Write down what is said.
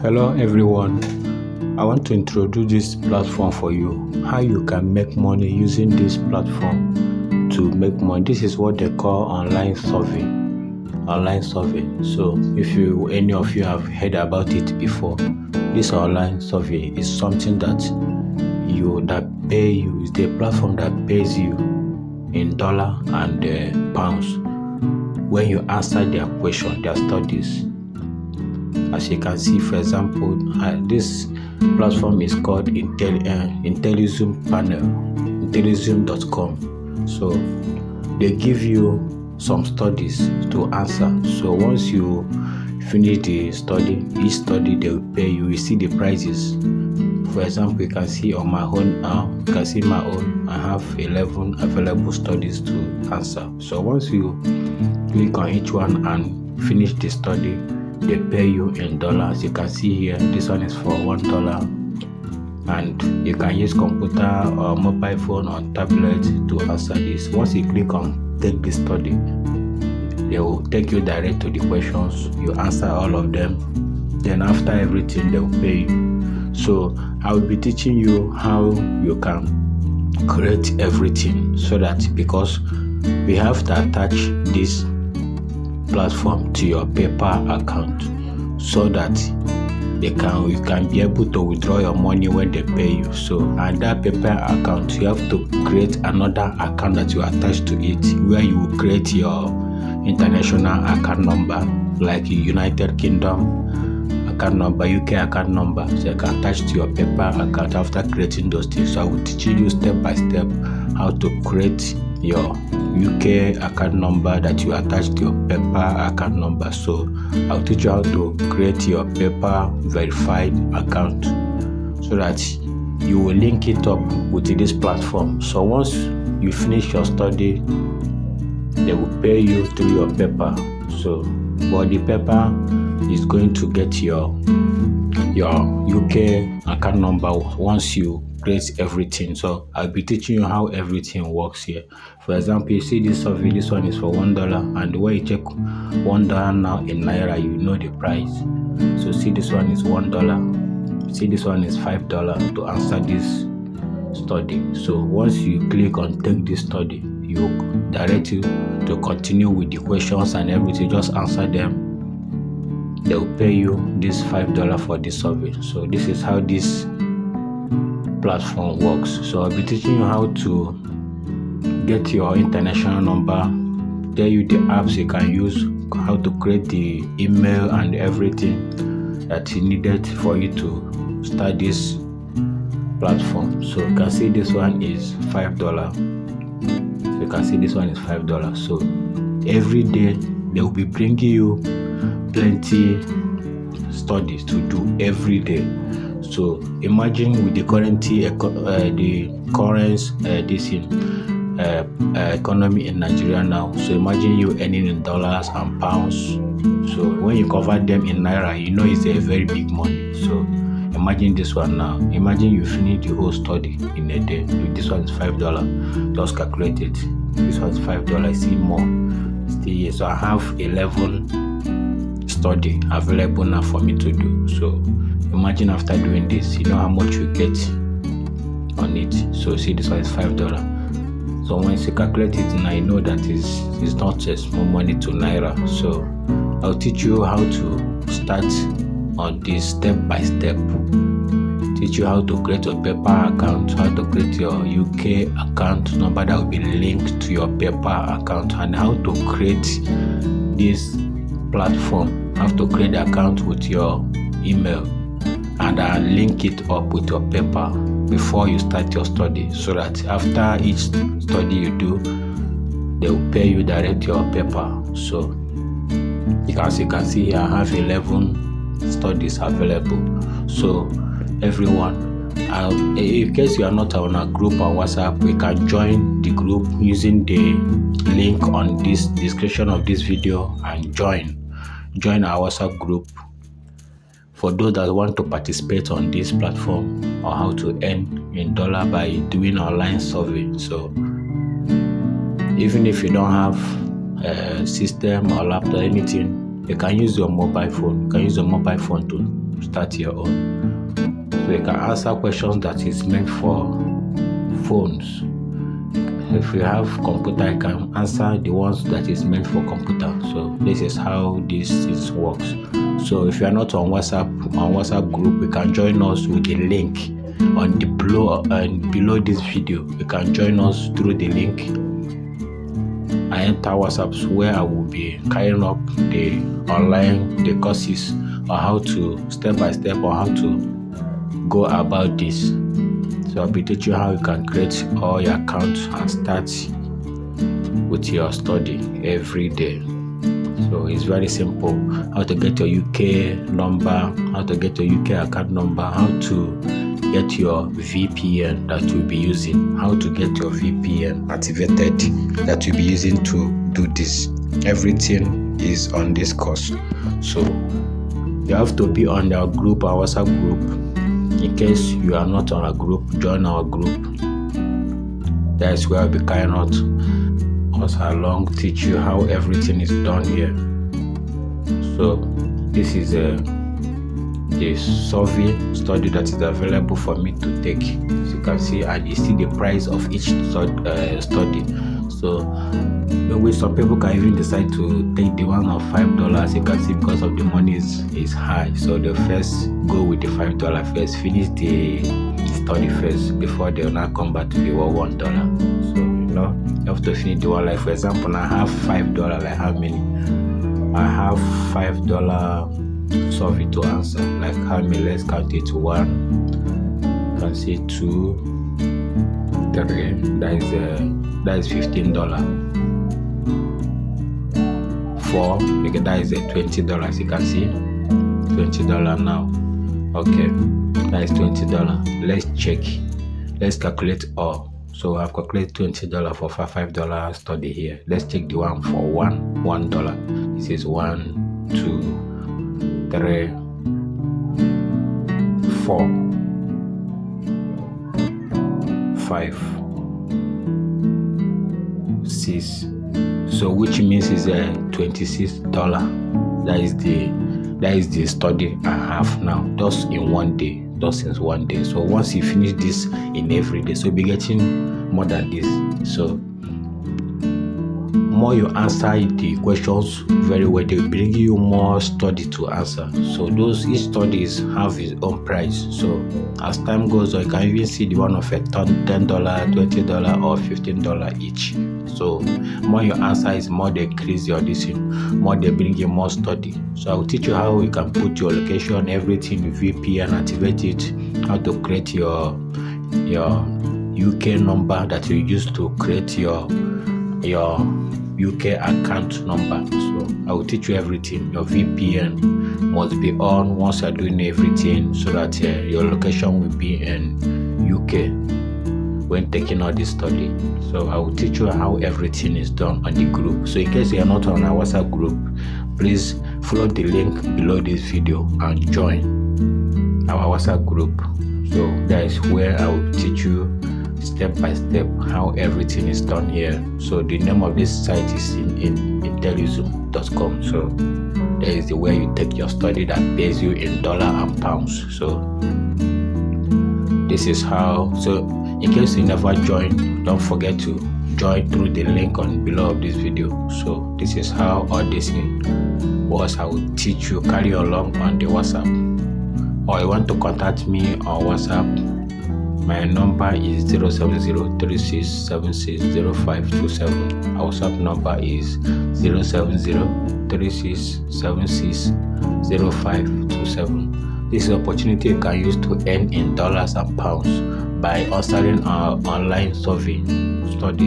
Hello everyone, I want to introduce this platform for you, how you can make money using this platform to make money. This is what they call online survey. So if any of you have heard about it before, this online survey is something that pay you, is the platform that pays you in dollar and pounds when you answer their question, their studies. As you can see, for example, this platform is called Intellizoom Panel, intellizoom.com. So they give you some studies to answer. So once you finish the study, each study they will pay you. You see the prices. For example, you can see on my own I have 11 available studies to answer. So once you click on each one and finish the study, they pay you in dollars. You can see here, this one is for $1, and you can use computer or mobile phone or tablet to answer this. Once you click on take this study, they will take you direct to the questions. You answer all of them, then after everything they will pay you. So I will be teaching you how you can create everything, so that because we have to attach this platform to your PayPal account, so that you can be able to withdraw your money when they pay you. So at that PayPal account, you have to create another account that you attach to it, where you will create your international account number, like United Kingdom account number, UK account number, so you can attach to your PayPal account after creating those things. So I will teach you step by step how to create your UK account number that you attach to your PayPal account number. So I'll teach you how to create your PayPal verified account, so that you will link it up with this platform. So once you finish your study, they will pay you through your PayPal. So but the PayPal is going to get your UK account number once you create everything. So I'll be teaching you how everything works here. For example, you see this survey, this one is for $1, and when you check $1 now in Naira, you know the price. So see, this one is $1, see, this one is $5 to answer this study. So once you click on take this study, you direct you to continue with the questions and everything. Just answer them, they will pay you this $5 for this survey. So this is how this platform works. So I'll be teaching you how to get your international number, tell you the apps you can use, how to create the email and everything that is needed for you to start this platform. So you can see this one is $5. So you can see this one is $5. So every day they will be bringing you plenty studies to do every day. So imagine with the current economy in Nigeria now. So imagine you earning in dollars and pounds. So when you convert them in Naira, you know it's a very big money. So imagine this one now. Imagine you finish the whole study in a day. This one is $5. Just calculate it. This one is $5. See more. Still here. So I have 11 study available now for me to do. So imagine after doing this, you know how much you get on it. So see, this one is $5. So once you calculate it now, you know that it's not a small money to Naira. So I'll teach you how to start on this step by step. Teach you how to create your PayPal account, how to create your UK account number that will be linked to your PayPal account, and how to create this platform, how to create the account with your email, and link it up with your PayPal before you start your study, so that after each study you do, they will pay you direct to your PayPal. So as you can see here, I have 11 studies available. So everyone, in case you are not on a group on WhatsApp, we can join the group using the link on this description of this video, and join our WhatsApp group for those that want to participate on this platform, or how to earn in dollar by doing online survey. So even if you don't have a system or laptop, anything, you can use your mobile phone. You can use your mobile phone to start your own. So you can answer questions that is meant for phones. If you have computer, you can answer the ones that is meant for computer. So this is how this works. So if you are not on WhatsApp group, you can join us with the link on the below this video. You can join us through the link. I enter WhatsApp where I will be carrying up the courses on how to step by step on how to go about this. So I'll be teaching you how you can create all your accounts and start with your study every day. So it's very simple. How to get your UK number, how to get your UK account number, how to get your VPN that you'll be using, how to get your VPN activated that you'll be using to do this. Everything is on this course. So you have to be on our group, our WhatsApp group. In case you are not on a group, join our group. That is where I'll be carrying out us along, teach you how everything is done here. So this is the survey study that is available for me to take. As you can see, and you see the price of each study. So maybe some people can even decide to take the one of $5. You can see because of the money is high. So they first go with the $5 first, finish the study first before they will now come back to the $1. So you have to finish the one. Like for example, I have $5. Like how many? I have $5 survey to answer. Like how many? Let's count it. 1. You can see 2, 3. That is $15. 4. Okay, that is $20. You can see $20 now. Okay, that is $20. Let's check. Let's calculate all. So I've calculated $20 for $5 study here. Let's check the one for $1. This is 1, 2, 3, 4, 5, 6. So which means is $26. That is the study I have now, just in one day. Since one day. So once you finish this in every day, so you'll be getting more than this. So more you answer the questions very well, they will bring you more study to answer. So each studies have its own price. So as time goes on, you can even see the one of $10, $20 or $15 each. So more you answer is more they increase your decision, more they bring you more study. So I will teach you how you can put your location, everything, VPN, activate it, how to create your UK number that you use to create your UK account number. So I will teach you everything. Your VPN must be on once you are doing everything, so that your location will be in UK when taking out this study. So I will teach you how everything is done on the group. So in case you are not on our WhatsApp group, please follow the link below this video and join our WhatsApp group. So that is where I will teach you step by step how everything is done here. So the name of this site is in intellizoom.com. So that is the way you take your study that pays you in dollar and pounds. So this is how. So in case you never join, don't forget to join through the link on below of this video. So this is how all this was. I will teach you, carry along on the WhatsApp. Or you want to contact me on WhatsApp, my number is 07036760527. Our WhatsApp number is 07036760527. This is an opportunity you can use to earn in dollars and pounds by answering our online survey studies.